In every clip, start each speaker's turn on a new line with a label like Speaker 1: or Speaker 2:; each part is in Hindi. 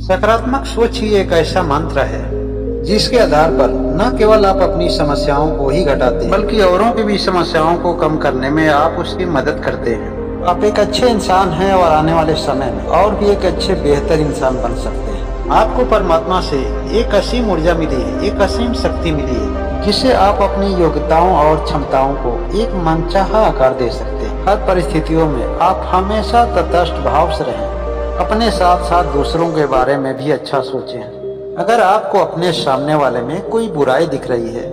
Speaker 1: सकारात्मक सोच ही एक ऐसा मंत्र है जिसके आधार पर न केवल आप अपनी समस्याओं को ही घटाते हैं बल्कि औरों की भी समस्याओं को कम करने में आप उसकी मदद करते हैं। आप एक अच्छे इंसान हैं और आने वाले समय में और भी एक अच्छे बेहतर इंसान बन सकते हैं। आपको परमात्मा से एक असीम ऊर्जा मिली है, एक असीम शक्ति मिली है जिससे आप अपनी योग्यताओं और क्षमताओं को एक मनचाहा आकार दे सकते हैं। हर परिस्थितियों में आप हमेशा तटस्थ भाव से रहें, अपने साथ साथ दूसरों के बारे में भी अच्छा सोचें। अगर आपको अपने सामने वाले में कोई बुराई दिख रही है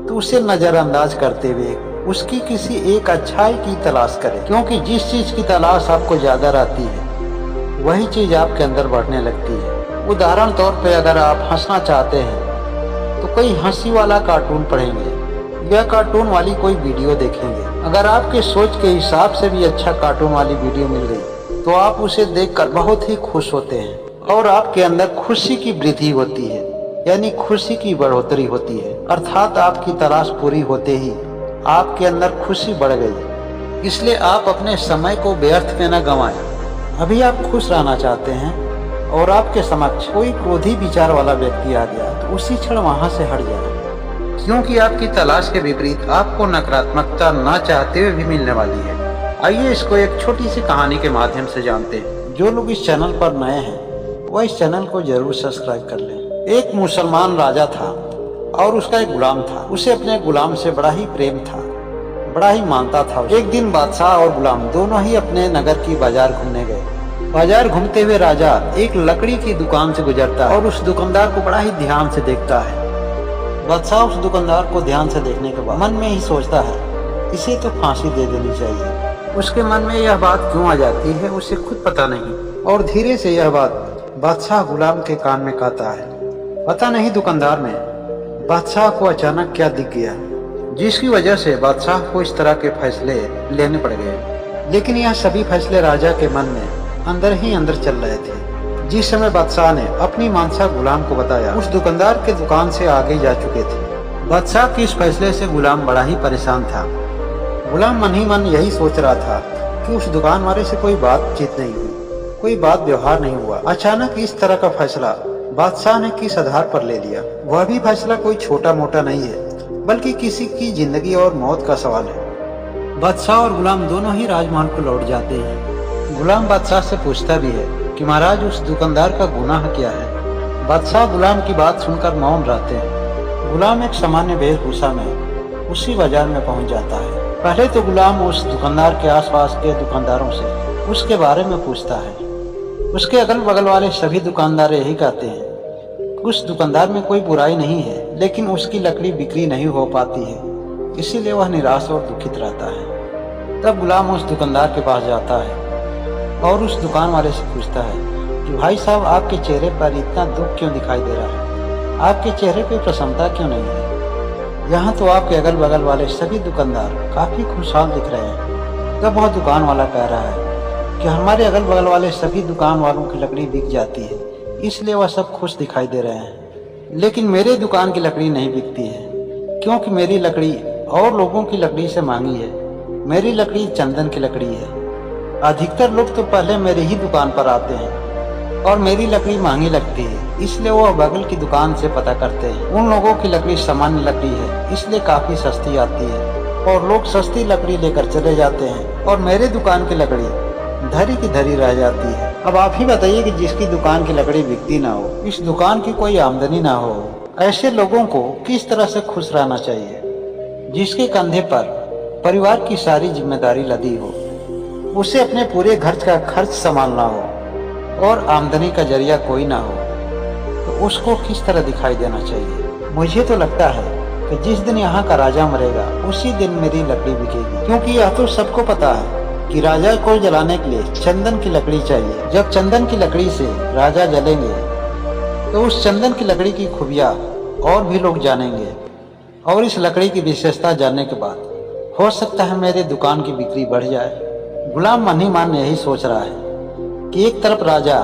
Speaker 1: तो उसे नजरअंदाज करते हुए उसकी किसी एक अच्छाई की तलाश करें, क्योंकि जिस चीज की तलाश आपको ज्यादा रहती है वही चीज आपके अंदर बढ़ने लगती है। उदाहरण तौर पे अगर आप हंसना चाहते हैं तो कोई हंसी वाला कार्टून पढ़ेंगे या कार्टून वाली कोई वीडियो देखेंगे। अगर आपके सोच के हिसाब से भी अच्छा कार्टून वाली वीडियो मिल गई तो आप उसे देखकर बहुत ही खुश होते हैं और आपके अंदर खुशी की वृद्धि होती है, यानी खुशी की बढ़ोतरी होती है। अर्थात आपकी तलाश पूरी होते ही आपके अंदर खुशी बढ़ गई। इसलिए आप अपने समय को व्यर्थ में न गंवाएं। अभी आप खुश रहना चाहते हैं और आपके समक्ष कोई क्रोधी विचार वाला व्यक्ति आ गया तो उसी क्षण वहां से हट जाए, क्योंकि आपकी तलाश के विपरीत आपको नकारात्मकता न चाहते हुए भी मिलने वाली है। आइए इसको एक छोटी सी कहानी के माध्यम से जानते हैं। जो लोग इस चैनल पर नए हैं वह इस चैनल को जरूर सब्सक्राइब कर लें। एक मुसलमान राजा था और उसका एक गुलाम था। उसे अपने गुलाम से बड़ा ही प्रेम था, बड़ा ही मानता था। एक दिन बादशाह और गुलाम दोनों ही अपने नगर की बाजार घूमने गए। बाजार घूमते हुए राजा एक लकड़ी की दुकान से गुजरता है और उस दुकानदार को बड़ा ही ध्यान से देखता है। बादशाह उस दुकानदार को ध्यान से देखने के बाद मन में ही सोचता है इसे तो फांसी दे देनी चाहिए। उसके मन में यह बात क्यों आ जाती है उसे खुद पता नहीं, और धीरे से यह बात बादशाह गुलाम के कान में कहता है। पता नहीं दुकानदार ने बादशाह को अचानक क्या दिख गया जिसकी वजह से बादशाह को इस तरह के फैसले लेने पड़ गए। लेकिन यह सभी फैसले राजा के मन में अंदर ही अंदर चल रहे थे। जिस समय बादशाह ने अपनी मानसा गुलाम को बताया उस दुकानदार के दुकान से आगे जा चुके थे। बादशाह के इस फैसले से गुलाम बड़ा ही परेशान था। गुलाम मन ही मन यही सोच रहा था कि उस दुकान वाले से कोई बातचीत नहीं हुई, कोई बात व्यवहार नहीं हुआ। अचानक इस तरह का फैसला बादशाह ने किस आधार पर ले लिया? वह भी फैसला कोई छोटा मोटा नहीं है बल्कि किसी की जिंदगी और मौत का सवाल है। बादशाह और गुलाम दोनों ही राजमहल को लौट जाते हैं। गुलाम बादशाह से पूछता भी है कि महाराज उस दुकानदार का गुनाह क्या है? बादशाह गुलाम की बात सुनकर मौन रहते हैं। गुलाम एक सामान्य वेशभूषा में उसी बाजार में पहुंच जाता है। पहले तो गुलाम उस दुकानदार के आसपास के दुकानदारों से उसके बारे में पूछता है। उसके अगल बगल वाले सभी दुकानदार यही कहते हैं उस दुकानदार में कोई बुराई नहीं है, लेकिन उसकी लकड़ी बिक्री नहीं हो पाती है, इसीलिए वह निराश और दुखित रहता है। तब गुलाम उस दुकानदार के पास जाता है और उस दुकान वाले से पूछता है कि भाई साहब, आपके चेहरे पर इतना दुख क्यों दिखाई दे रहा है? आपके चेहरे पे प्रसन्नता क्यों नहीं है? यहाँ तो आपके अगल बगल वाले सभी दुकानदार काफी खुशहाल दिख रहे हैं। तब वह दुकान वाला कह रहा है कि हमारे अगल बगल वाले सभी दुकान वालों की लकड़ी बिक जाती है, इसलिए वह सब खुश दिखाई दे रहे हैं, लेकिन मेरे दुकान की लकड़ी नहीं बिकती है, क्योंकि मेरी लकड़ी और लोगों की लकड़ी से महंगी है। मेरी लकड़ी चंदन की लकड़ी है। अधिकतर लोग तो पहले मेरी ही दुकान पर आते हैं और मेरी लकड़ी महंगी लगती है, इसलिए वो बगल की दुकान से पता करते हैं। उन लोगों की लकड़ी सामान्य लकड़ी है, इसलिए काफी सस्ती आती है और लोग सस्ती लकड़ी लेकर चले जाते हैं और मेरे दुकान की लकड़ी धरी की धरी रह जाती है। अब आप ही बताइए कि जिसकी दुकान की लकड़ी बिकती ना हो, इस दुकान की कोई आमदनी ना हो, ऐसे लोगों को किस तरह से खुश रहना चाहिए? जिसके कंधे पर परिवार की सारी जिम्मेदारी लदी हो, उसे अपने पूरे घर का खर्च संभालना हो और आमदनी का जरिया कोई ना हो, तो उसको किस तरह दिखाई देना चाहिए? मुझे तो लगता है कि जिस दिन यहाँ का राजा मरेगा उसी दिन मेरी लकड़ी बिकेगी, क्योंकि यह तो सबको पता है कि राजा को जलाने के लिए चंदन की लकड़ी चाहिए। जब चंदन की लकड़ी से राजा जलेंगे तो उस चंदन की लकड़ी की खूबियाँ और भी लोग जानेंगे और इस लकड़ी की विशेषता जानने के बाद हो सकता है मेरे दुकान की बिक्री बढ़ जाए। गुलाम मन ही मन यही सोच रहा है कि एक तरफ राजा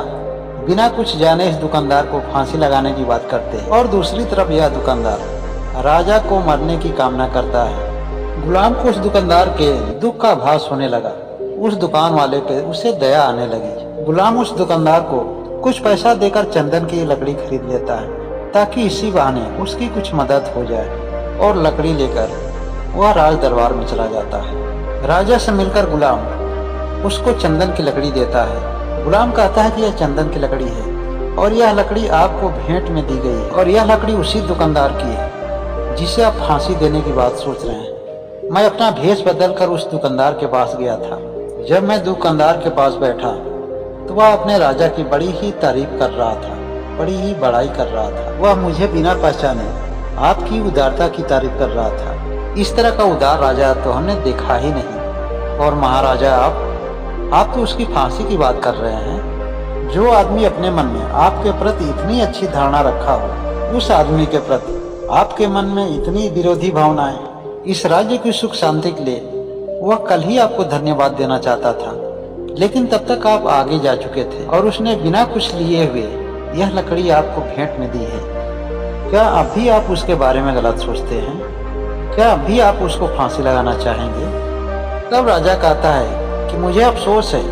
Speaker 1: बिना कुछ जाने इस दुकानदार को फांसी लगाने की बात करते हैं और दूसरी तरफ यह दुकानदार राजा को मरने की कामना करता है। गुलाम को उस दुकानदार के दुख का आभास होने लगा। उस दुकान वाले पे उसे दया आने लगी। गुलाम उस दुकानदार को कुछ पैसा देकर चंदन की लकड़ी खरीद लेता है ताकि इसी बहाने उसकी कुछ मदद हो जाए, और लकड़ी लेकर वह राज दरबार में चला जाता है। राजा से मिलकर गुलाम उसको चंदन की लकड़ी देता है। गुलाम कहता है कि यह चंदन की लकड़ी है और यह लकड़ी आपको भेंट में दी गई है, और यह लकड़ी उसी दुकानदार की है जिसे आप फांसी देने की बात सोच रहे हैं। मैं अपना भेष बदलकर उस दुकानदार के पास गया था। जब मैं दुकानदार के पास बैठा तो वह अपने राजा की बड़ी ही तारीफ कर रहा था, बड़ी ही बड़ाई कर रहा था। वह मुझे बिना पहचाने आपकी उदारता की तारीफ कर रहा था। इस तरह का उदार राजा तो हमने देखा ही नहीं। और महाराजा, आप तो उसकी फांसी की बात कर रहे हैं। जो आदमी अपने मन में आपके प्रति इतनी अच्छी धारणा रखा हो, उस आदमी के प्रति आपके मन में इतनी विरोधी भावनाएं, इस राज्य की सुख शांति के लिए वह कल ही आपको धन्यवाद देना चाहता था, लेकिन तब तक आप आगे जा चुके थे और उसने बिना कुछ लिए हुए यह लकड़ी आपको भेंट में दी है। क्या अब भी आप उसके बारे में गलत सोचते हैं? क्या अब भी आप उसको फांसी लगाना चाहेंगे? तब राजा कहता है कि मुझे अफसोस है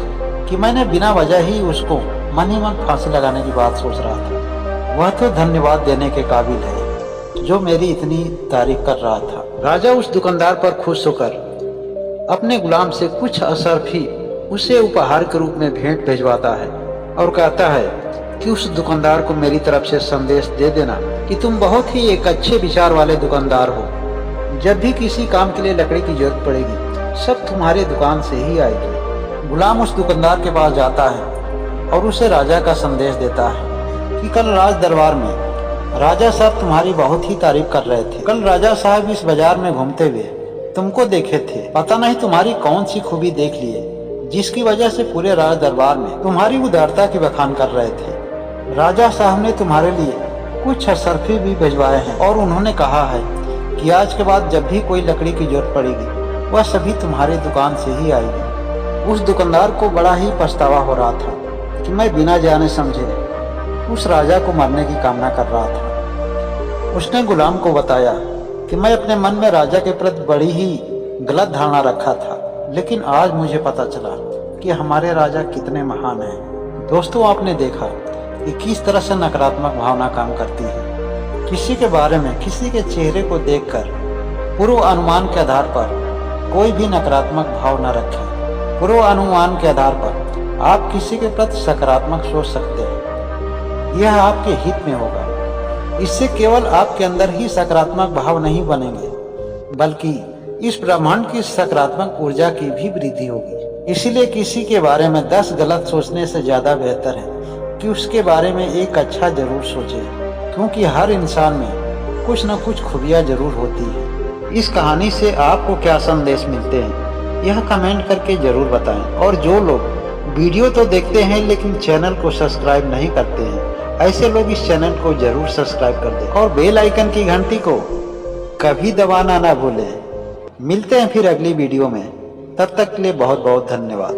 Speaker 1: कि मैंने बिना वजह ही उसको मन ही मन फांसी लगाने की बात सोच रहा था। वह तो धन्यवाद देने के काबिल है जो मेरी इतनी तारीफ कर रहा था। राजा उस दुकानदार पर खुश होकर अपने गुलाम से कुछ असरफी उसे उपहार के रूप में भेंट भेजवाता है और कहता है कि उस दुकानदार को मेरी तरफ से संदेश दे देना कि तुम बहुत ही एक अच्छे विचार वाले दुकानदार हो। जब भी किसी काम के लिए लकड़ी की जरूरत पड़ेगी, सब तुम्हारी दुकान से ही आएगी। गुलाम उस दुकानदार के पास जाता है और उसे राजा का संदेश देता है कि कल राज दरबार में राजा साहब तुम्हारी बहुत ही तारीफ कर रहे थे। कल राजा साहब इस बाजार में घूमते हुए तुमको देखे थे। पता नहीं तुम्हारी कौन सी खूबी देख लिए जिसकी वजह से पूरे राज दरबार में तुम्हारी उदारता की बखान कर रहे थे। राजा साहब ने तुम्हारे लिए कुछ असरफी भी भिजवाए हैं और उन्होंने कहा है कि आज के बाद जब भी कोई लकड़ी की जरूरत पड़ेगी, वह सभी तुम्हारी दुकान से ही आएगी। उस दुकानदार को बड़ा ही पछतावा हो रहा था कि मैं बिना जाने समझे उस राजा को मारने की कामना कर रहा था। उसने गुलाम को बताया कि मैं अपने मन में राजा के प्रति बड़ी ही गलत धारणा रखा था, लेकिन आज मुझे पता चला कि हमारे राजा कितने महान हैं। दोस्तों, आपने देखा कि किस तरह से नकारात्मक भावना काम करती है। किसी के बारे में, किसी के चेहरे को देखकर पूर्व अनुमान के आधार पर कोई भी नकारात्मक भाव न रखें। पूर्व अनुमान के आधार पर आप किसी के प्रति सकारात्मक सोच सकते हैं। यह आपके हित में होगा। इससे केवल आपके अंदर ही सकारात्मक भाव नहीं बनेंगे, बल्कि इस ब्रह्मांड की सकारात्मक ऊर्जा की भी वृद्धि होगी। इसीलिए किसी के बारे में 10 गलत सोचने से ज्यादा बेहतर है कि उसके बारे में एक अच्छा जरूर सोचे, क्योंकि हर इंसान में कुछ न कुछ खूबियां जरूर होती है। इस कहानी से आपको क्या संदेश मिलते हैं, यह कमेंट करके जरूर बताएं। और जो लोग वीडियो तो देखते हैं लेकिन चैनल को सब्सक्राइब नहीं करते हैं, ऐसे लोग इस चैनल को जरूर सब्सक्राइब कर दें और बेल आइकन की घंटी को कभी दबाना ना भूलें। मिलते हैं फिर अगली वीडियो में। तब तक के लिए बहुत बहुत धन्यवाद।